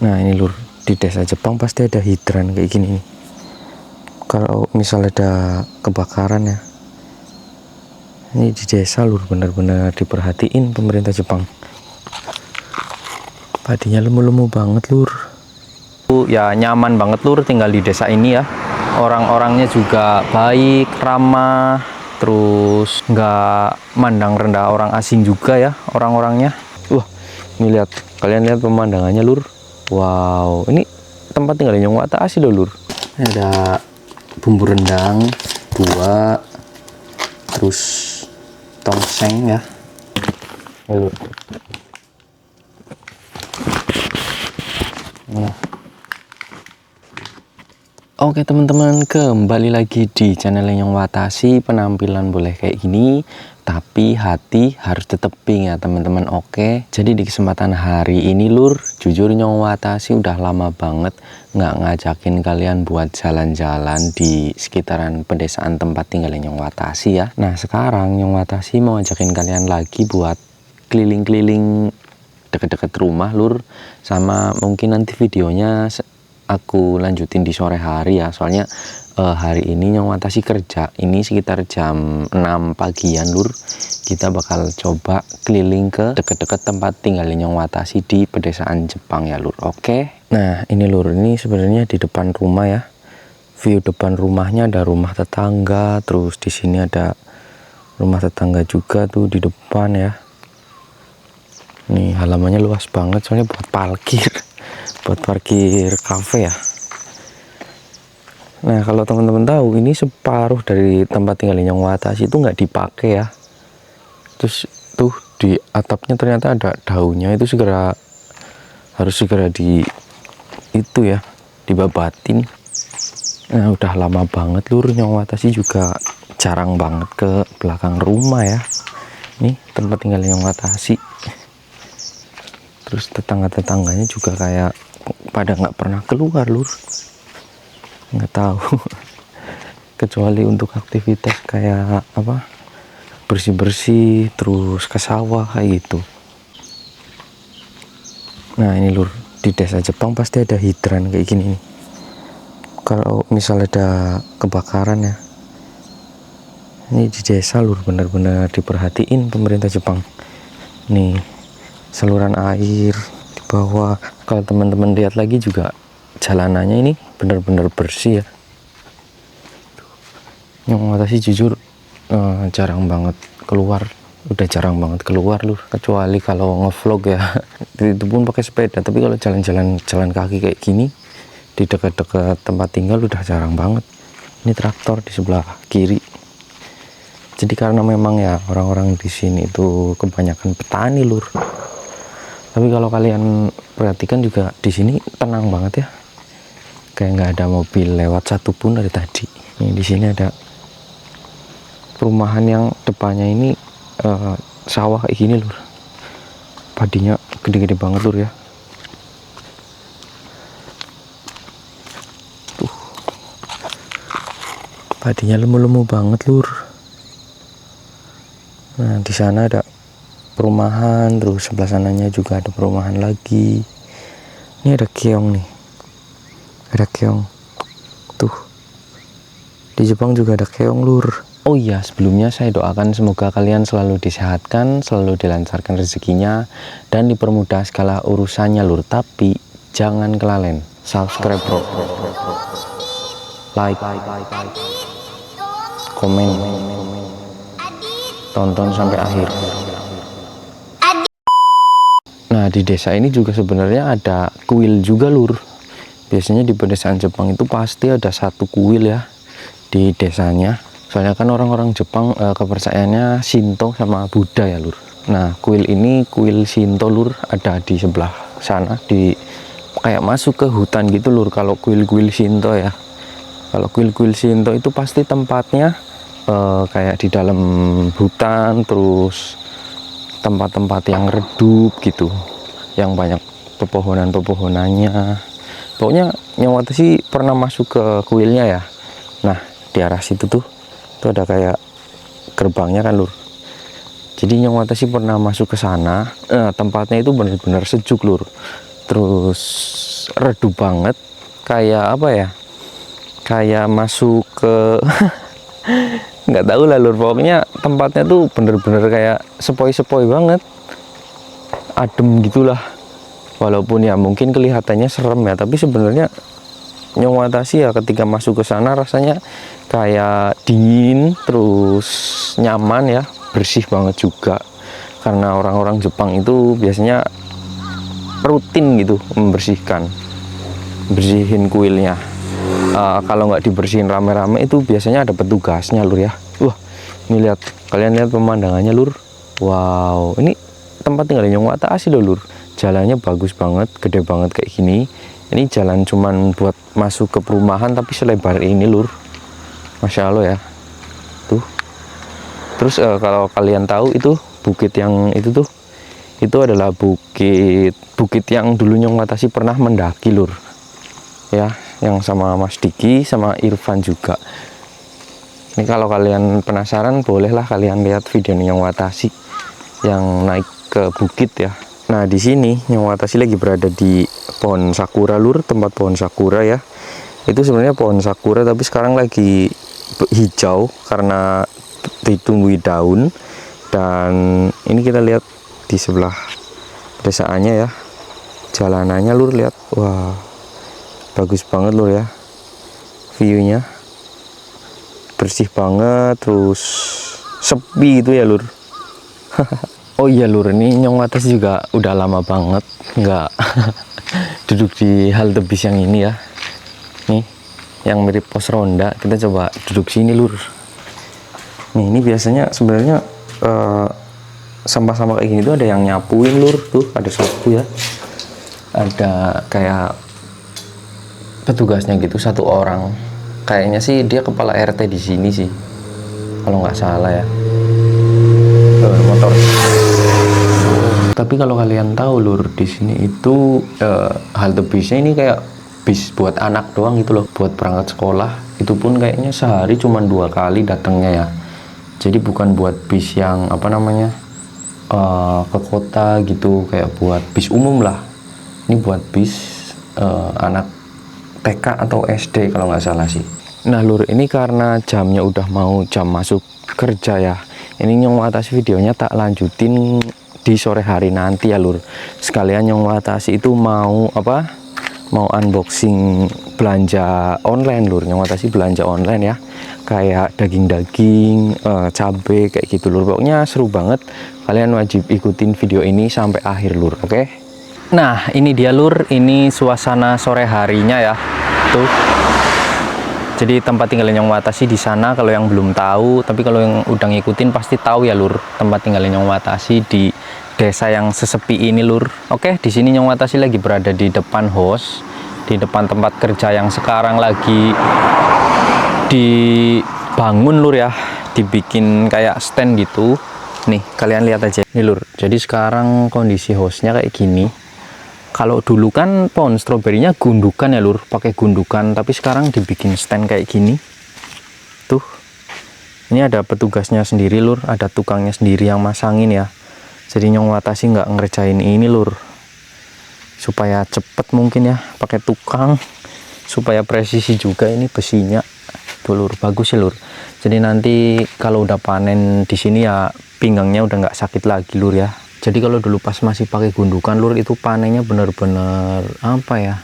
Nah ini lur, di desa Jepang pasti ada hidran kayak gini nih. Kalau misal ada kebakaran ya, ini di desa lur, bener-bener diperhatiin pemerintah Jepang. Padinya lemu-lemu banget lur. Ya nyaman banget lur tinggal di desa ini ya. Orang-orangnya juga baik, ramah, terus nggak mandang rendah orang asing juga ya orang-orangnya. Wah, ini lihat, kalian lihat pemandangannya lur. Wow, ini tempat tinggalnya Nyong Watashi loh lur. Ini ada bumbu rendang, buah, terus tongseng ya. Lur. Nah. Oke teman-teman, kembali lagi di channel Nyong Watashi. Penampilan boleh kayak gini, tapi hati harus tetep pink ya teman-teman. Oke, jadi di kesempatan hari ini lur, jujur Nyong Watashi udah lama banget nggak ngajakin kalian buat jalan-jalan di sekitaran pedesaan tempat tinggalnya Nyong Watashi ya. Nah sekarang Nyong Watashi mau ngajakin kalian lagi buat keliling-keliling deket-deket rumah lur, sama mungkin nanti videonya aku lanjutin di sore hari ya, soalnya hari ini Nyong Watashi kerja ini sekitar jam 6 pagian lur. Kita bakal coba keliling ke deket-deket tempat tinggalnya Nyong Watashi di pedesaan Jepang ya lur. Oke, nah ini lur, ini sebenarnya di depan rumah ya, view depan rumahnya ada rumah tetangga, terus di sini ada rumah tetangga juga tuh di depan ya. Nih halamannya luas banget soalnya buat parkir buat parkir kafe ya. Nah kalau teman-teman tahu, ini separuh dari tempat tinggalnya Nyong Watashi itu nggak dipakai ya. Terus tuh di atapnya ternyata ada daunnya, itu harus segera itu ya dibabatin. Nah udah lama banget lur, Nyong Watashi juga jarang banget ke belakang rumah ya. Nih tempat tinggalnya Nyong Watashi. Terus tetangga-tetangganya juga kayak pada nggak pernah keluar lur, nggak tahu kecuali untuk aktivitas kayak apa, bersih-bersih terus ke sawah kayak gitu. Nah ini lur, di desa Jepang pasti ada hidran kayak gini nih. Kalau misal ada kebakaran ya, ini di desa lur, bener-bener diperhatiin pemerintah Jepang. Nih saluran air di bawah. Kalau teman-teman lihat lagi juga jalanannya ini benar-benar bersih ya. Nyong Watashi jujur jarang banget keluar, udah jarang banget keluar lur, kecuali kalau ngevlog ya. Itu pun pakai sepeda, tapi kalau jalan-jalan jalan kaki kayak gini di dekat-dekat tempat tinggal udah jarang banget. Ini traktor di sebelah kiri. Jadi karena memang ya orang-orang di sini itu kebanyakan petani lur. Tapi kalau kalian perhatikan juga di sini tenang banget ya, kayak nggak ada mobil lewat satupun dari tadi. Nih di sini ada perumahan yang depannya ini sawah kayak gini lur, padinya gede-gede banget lur ya. Tuh padinya lemu-lemu banget lur. Nah di sana ada perumahan, terus sebelah sananya juga ada perumahan lagi. Ini ada keong nih, ada keong tuh. Di Jepang juga ada keong lur. Oh iya, sebelumnya saya doakan semoga kalian selalu disehatkan, selalu dilancarkan rezekinya, dan dipermudah segala urusannya lur. Tapi jangan kelalen subscribe bro, like, komen, tonton sampai akhir. Nah di desa ini juga sebenarnya ada kuil juga lur. Biasanya di pedesaan Jepang itu pasti ada satu kuil ya di desanya. Soalnya kan orang-orang Jepang kepercayaannya Shinto sama Buddha ya lur. Nah kuil ini kuil Shinto lur, ada di sebelah sana, di kayak masuk ke hutan gitu lur. Kalau kuil-kuil Shinto ya, kalau kuil-kuil Shinto itu pasti tempatnya kayak di dalam hutan, terus tempat-tempat yang redup gitu, yang banyak pepohonan-pepohonannya. Pokoknya Nyong Watashi pernah masuk ke kuilnya ya. Nah di arah situ tuh ada kayak gerbangnya kan lur. Jadi Nyong Watashi pernah masuk ke sana. Tempatnya itu benar-benar sejuk lur. Terus redup banget, kayak apa ya, kayak masuk ke nggak tahu lah lur, pokoknya tempatnya tuh bener-bener kayak sepoi-sepoi banget, adem gitulah. Walaupun ya mungkin kelihatannya serem ya, tapi sebenarnya Nyong Watasi ya ketika masuk ke sana rasanya kayak dingin, terus nyaman ya, bersih banget juga. Karena orang-orang Jepang itu biasanya rutin gitu bersihin kuilnya. Kalau nggak dibersihin rame-rame itu biasanya ada petugasnya lur ya. Wah, ini lihat, kalian lihat pemandangannya lur. Wow, ini tempat tinggalnya Nyong Watasi loh lur. Jalannya bagus banget, gede banget kayak gini. Ini jalan cuman buat masuk ke perumahan tapi selebar ini lur. Masya Allah ya. Tuh. Terus kalau kalian tahu itu bukit yang itu adalah bukit yang dulu Nyong Watasi pernah mendaki lur. Ya, yang sama Mas Diki sama Irfan juga. Ini kalau kalian penasaran bolehlah kalian lihat video Nyong Watasi yang naik ke bukit ya. Nah, di sini Nyong Watasi lagi berada di pohon sakura lur, tempat pohon sakura ya. Itu sebenarnya pohon sakura tapi sekarang lagi hijau karena ditumbuhi daun. Dan ini kita lihat di sebelah desaannya ya, jalanannya lur, lihat, wah bagus banget lur ya, viewnya bersih banget, terus sepi itu ya lur. Oh iya lur, ini Nyong Watasi juga udah lama banget nggak duduk di halte bis yang ini ya, nih yang mirip pos ronda. Kita coba duduk sini lur. Nih, ini biasanya sebenarnya sampah-sampah kayak gini tuh ada yang nyapuin lur, tuh ada sapu ya, ada kayak petugasnya gitu, satu orang, kayaknya sih dia kepala RT di sini sih kalau nggak salah ya. Motor. Tapi kalau kalian tahu lur, di sini itu halte bisnya ini kayak bis buat anak doang gitu loh, buat berangkat sekolah. Itu pun kayaknya sehari cuma 2 kali datangnya ya. Jadi bukan buat bis yang apa namanya ke kota gitu, kayak buat bis umum lah. Ini buat bis anak TK atau SD kalau nggak salah sih. Nah lur, ini karena jamnya udah mau jam masuk kerja ya, ini Nyong Watasi videonya tak lanjutin di sore hari nanti ya lur. Sekalian Nyong Watasi itu mau unboxing belanja online lur. Nyong Watasi belanja online ya, kayak daging-daging, cabe kayak gitu lur. Pokoknya seru banget, kalian wajib ikutin video ini sampai akhir lur, oke? Nah ini dia lur, ini suasana sore harinya ya tuh. Jadi tempat tinggalnya Nyong Watasi di sana, kalau yang belum tahu, tapi kalau yang udah ngikutin pasti tahu ya lur, tempat tinggalnya Nyong Watasi di desa yang sesepi ini lur. Oke, di sini Nyong Watasi lagi berada di depan host, di depan tempat kerja yang sekarang lagi dibangun lur ya, dibikin kayak stand gitu. Nih kalian lihat aja nih lur. Jadi sekarang kondisi hostnya kayak gini. Kalau dulu kan pohon stroberinya gundukan ya lur, pakai gundukan, tapi sekarang dibikin stand kayak gini. Tuh. Ini ada petugasnya sendiri lur, ada tukangnya sendiri yang masangin ya. Jadi Nyong Watasi nggak ngerjain ini lur, supaya cepet mungkin ya, pakai tukang, supaya presisi juga ini besinya. Tuh lur, bagus ya lur. Jadi nanti kalau udah panen di sini ya pinggangnya udah nggak sakit lagi lur ya. Jadi kalau dulu pas masih pakai gundukan lur, itu panennya bener-bener apa ya,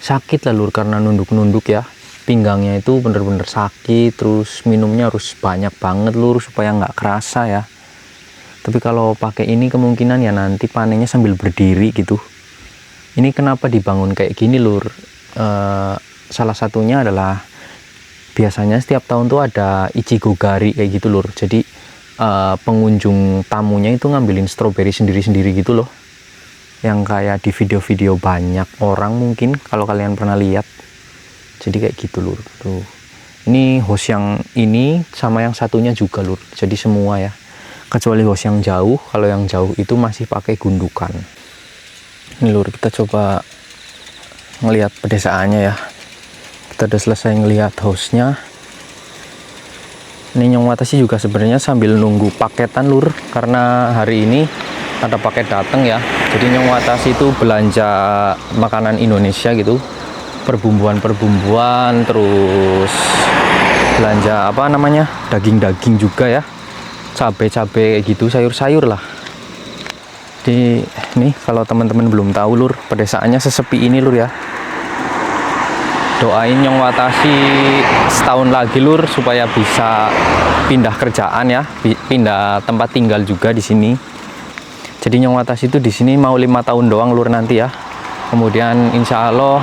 sakit lah lur, karena nunduk-nunduk ya, pinggangnya itu bener-bener sakit. Terus minumnya harus banyak banget lur supaya nggak kerasa ya. Tapi kalau pakai ini kemungkinan ya nanti panennya sambil berdiri gitu. Ini kenapa dibangun kayak gini lur, salah satunya adalah biasanya setiap tahun tuh ada Ichigo Gari kayak gitu lur. Jadi pengunjung tamunya itu ngambilin stroberi sendiri-sendiri gitu loh, yang kayak di video-video banyak orang mungkin kalau kalian pernah lihat. Jadi kayak gitu lur. Tuh, ini host yang ini sama yang satunya juga lur, jadi semua ya, kecuali host yang jauh. Kalau yang jauh itu masih pakai gundukan. Ini lur, kita coba ngelihat pedesaannya ya. Kita udah selesai ngelihat hostnya. Ini Nyong Watasi juga sebenarnya sambil nunggu paketan lur, karena hari ini ada paket datang ya. Jadi Nyong Watasi itu belanja makanan Indonesia gitu, perbumbuan terus belanja apa namanya, daging-daging juga ya, cabai-cabai gitu, sayur-sayur lah. Di nih kalau teman-teman belum tahu lur, pedesaannya sesepi ini lur ya. Doain Nyong Watasi setahun lagi lur supaya bisa pindah kerjaan ya, pindah tempat tinggal juga di sini. Jadi Nyong Watasi itu di sini mau 5 tahun doang lur nanti ya. Kemudian insya Allah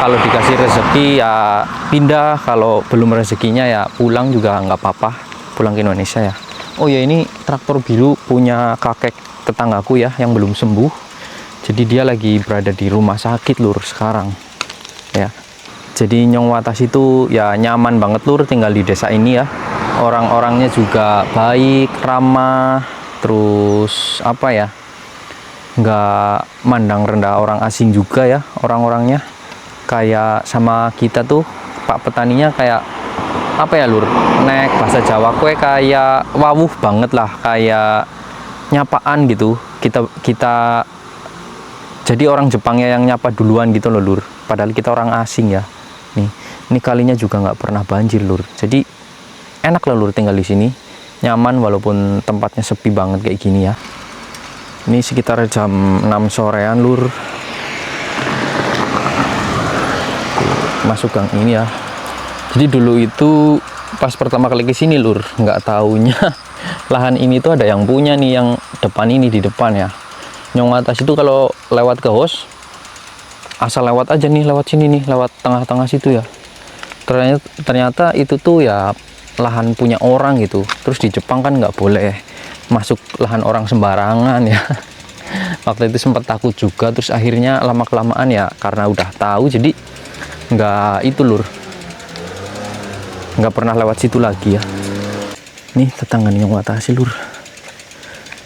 kalau dikasih rezeki ya pindah, kalau belum rezekinya ya pulang juga nggak apa-apa, pulang ke Indonesia ya. Oh ya, ini traktor biru punya kakek tetanggaku ya yang belum sembuh. Jadi dia lagi berada di rumah sakit lur sekarang ya. Jadi Nyong Watasi itu ya nyaman banget lur tinggal di desa ini ya. Orang-orangnya juga baik, ramah, terus apa ya, nggak mandang rendah orang asing juga ya orang-orangnya. Kayak sama kita tuh Pak petaninya kayak apa ya lur, nek bahasa Jawa kue kayak wawuh banget lah, kayak nyapaan gitu. Kita jadi orang Jepangnya yang nyapa duluan gitu loh lur, padahal kita orang asing ya. Ini kalinya juga nggak pernah banjir lur, jadi enak lah lur tinggal di sini, nyaman walaupun tempatnya sepi banget kayak gini ya. Ini sekitar jam 6 sorean lur. Masuk gang ini ya. Jadi dulu itu pas pertama kali ke sini lur, nggak taunya lahan ini tuh ada yang punya nih, yang depan ini, di depan ya. Nyong Watasi itu kalau lewat ke hos asal lewat aja nih, lewat sini nih, lewat tengah-tengah situ ya. Ternyata itu tuh ya lahan punya orang gitu. Terus di Jepang kan nggak boleh masuk lahan orang sembarangan ya. Waktu itu sempat takut juga, terus akhirnya lama-kelamaan ya karena udah tahu jadi nggak itu lur, nggak pernah lewat situ lagi ya. Nih tetangga Nyong Watasi lur,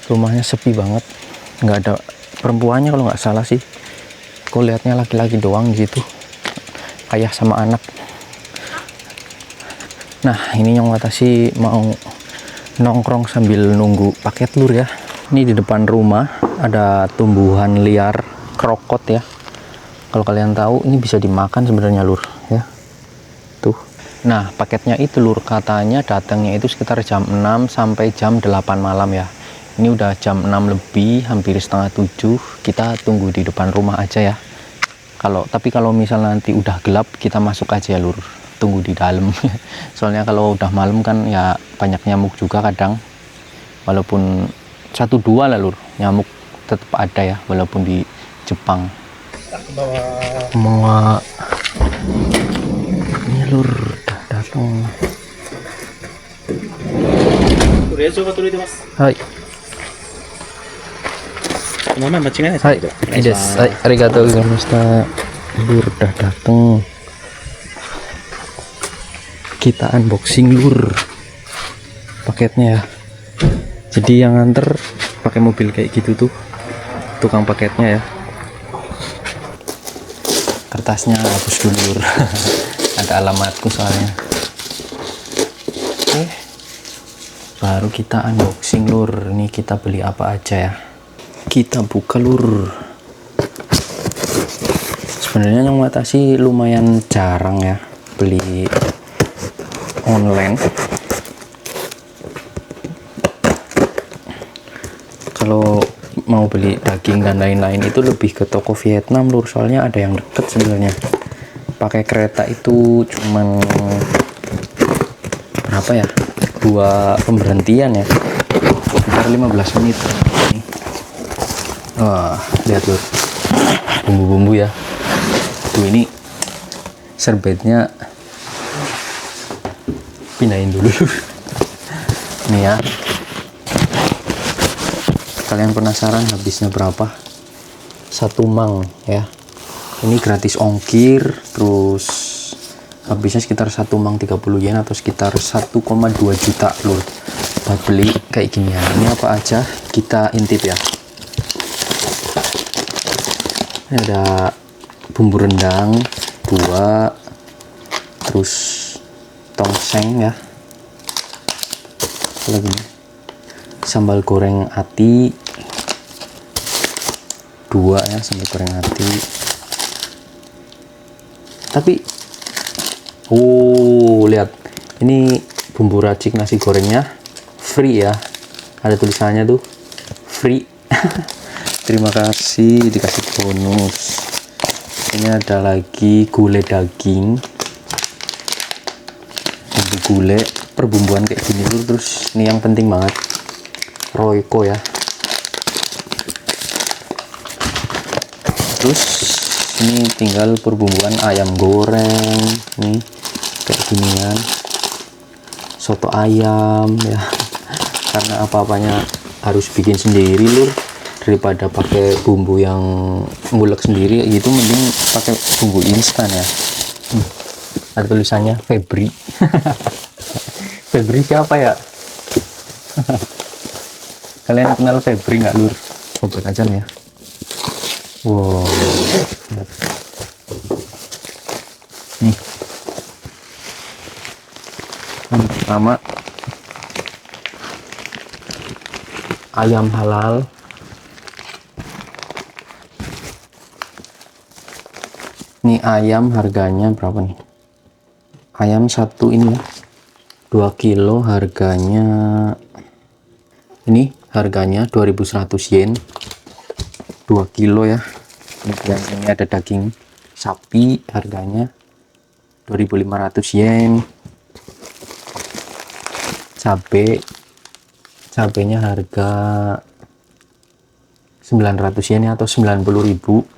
rumahnya sepi banget, nggak ada perempuannya kalau nggak salah sih. Kok lihatnya laki-laki doang gitu, ayah sama anak. Nah ini Nyong Watasi mau nongkrong sambil nunggu paket lur ya. Ini di depan rumah ada tumbuhan liar krokot ya. Kalau kalian tahu ini bisa dimakan sebenarnya lur ya. Tuh. Nah paketnya itu lur katanya datangnya itu sekitar jam 6 sampai jam 8 malam ya. Ini udah jam 6 lebih, hampir setengah 7. Kita tunggu di depan rumah aja ya. Tapi kalau misal nanti udah gelap kita masuk aja ya lur, tunggu di dalam. Soalnya kalau udah malam kan ya banyak nyamuk juga kadang. Walaupun 1-2 lah lur, nyamuk tetap ada ya walaupun di Jepang. Mau ini lur udah datang. Hai. Hai, arigatou gozaimashita. Lur udah dateng. Kita unboxing lur paketnya ya. Jadi yang nganter pakai mobil kayak gitu tuh, tukang paketnya ya. Kertasnya hapus dulu lur. Ada alamatku soalnya. Oke. Baru kita unboxing lur. Ini kita beli apa aja ya. Kita buka lur. Sebenarnya Nyong Watasi lumayan jarang ya beli online. Kalau mau beli daging dan lain-lain itu lebih ke toko Vietnam lur, soalnya ada yang deket sebenarnya. Pakai kereta itu cuman berapa ya, 2 pemberhentian ya, sekitar 15 menit. Wah lihat lur, bumbu-bumbu ya. Tuh ini serbetnya pindahin dulu lur. Ini ya, kalian penasaran habisnya berapa? 1 mang ya. Ini gratis ongkir, terus habisnya sekitar 1 mang 30 yen atau sekitar 1,2 juta lur buat beli kayak gini ya. Ini apa aja kita intip ya. Ini ada bumbu rendang 2, terus tongseng ya, lagi sambal goreng ati, 2 ya, sambal goreng hati. Tapi lihat ini bumbu racik nasi gorengnya free ya, ada tulisannya tuh free. Terima kasih dikasih bonus. Ini ada lagi gulai daging, bumbu gulai perbumbuan kayak gini dulu. Terus ini yang penting banget, Royco ya. Terus ini tinggal perbumbuan ayam goreng nih kayak ginian, soto ayam ya. Karena apa-apanya harus bikin sendiri lur, daripada pakai bumbu yang ngulek sendiri gitu, mending pakai bumbu instan ya. Ada tulisannya Febri. Febri siapa ya? Kalian kenal Febri nggak lur? Coba aja nih ya. Wow. Nih. Yang pertama ayam halal. Ini ayam harganya berapa nih? Ayam satu ini ya, 2 kilo harganya, ini harganya 2100 yen 2 kilo ya. Kemudian ini ada daging sapi, harganya 2500 yen. Cabenya harga 900 yen atau 90.000.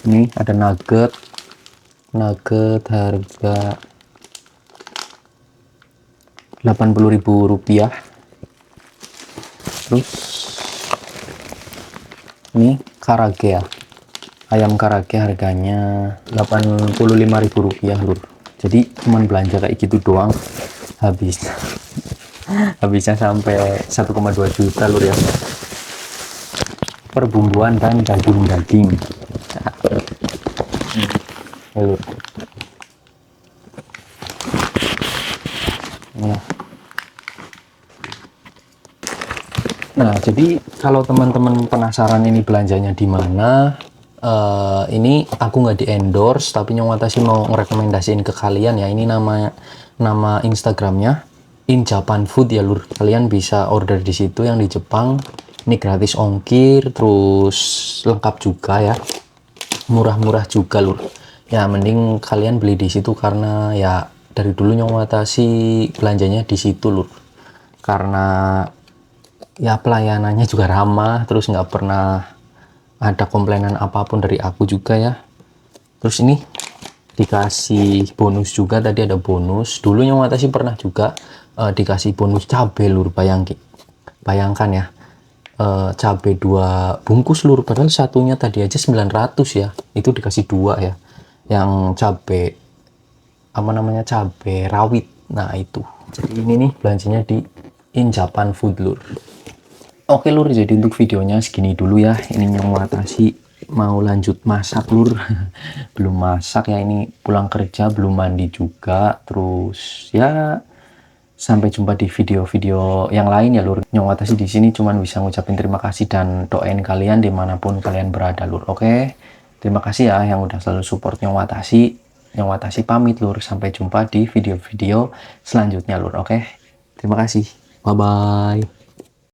Ini ada nugget harga 80.000 rupiah. Terus ini karage ya, ayam karage harganya 85.000 rupiah lur. Jadi cuman belanja kayak gitu doang habisnya sampai 1,2 juta lur ya, perbumbuan dan daging lur. Nah, jadi kalau teman-teman penasaran ini belanjanya di mana, ini aku nggak di endorse, tapi Nyongwatashi mau ngerekomendasiin ke kalian ya. Ini nama Instagramnya In Japan Food ya lur. Kalian bisa order di situ yang di Jepang. Ini gratis ongkir, terus lengkap juga ya, murah-murah juga lur. Ya mending kalian beli di situ, karena ya dari dulu Nyongwatashi belanjanya di situ lur. Karena ya pelayanannya juga ramah, terus nggak pernah ada komplainan apapun dari aku juga ya. Terus ini dikasih bonus juga, tadi ada bonus. Dulu Nyongwatashi pernah juga dikasih bonus cabai lur. Bayangkan ya, cabai 2 bungkus lur, padahal satunya tadi aja 900 ya, itu dikasih 2 ya, yang cabai apa namanya, cabai rawit. Nah itu, jadi ini nih belanjanya di In Japan Food lur. Oke lur, jadi untuk videonya segini dulu ya. Ini Nyongwatashi mau lanjut masak lur. Belum masak ya, ini pulang kerja belum mandi juga. Terus ya sampai jumpa di video-video yang lain ya lur. Nyongwatashi di sini cuman bisa ngucapin terima kasih dan doain kalian dimanapun kalian berada lur. Oke, terima kasih ya yang udah selalu support Nyongwatashi. Nyongwatashi pamit lur, sampai jumpa di video-video selanjutnya lur. Oke, terima kasih, bye bye.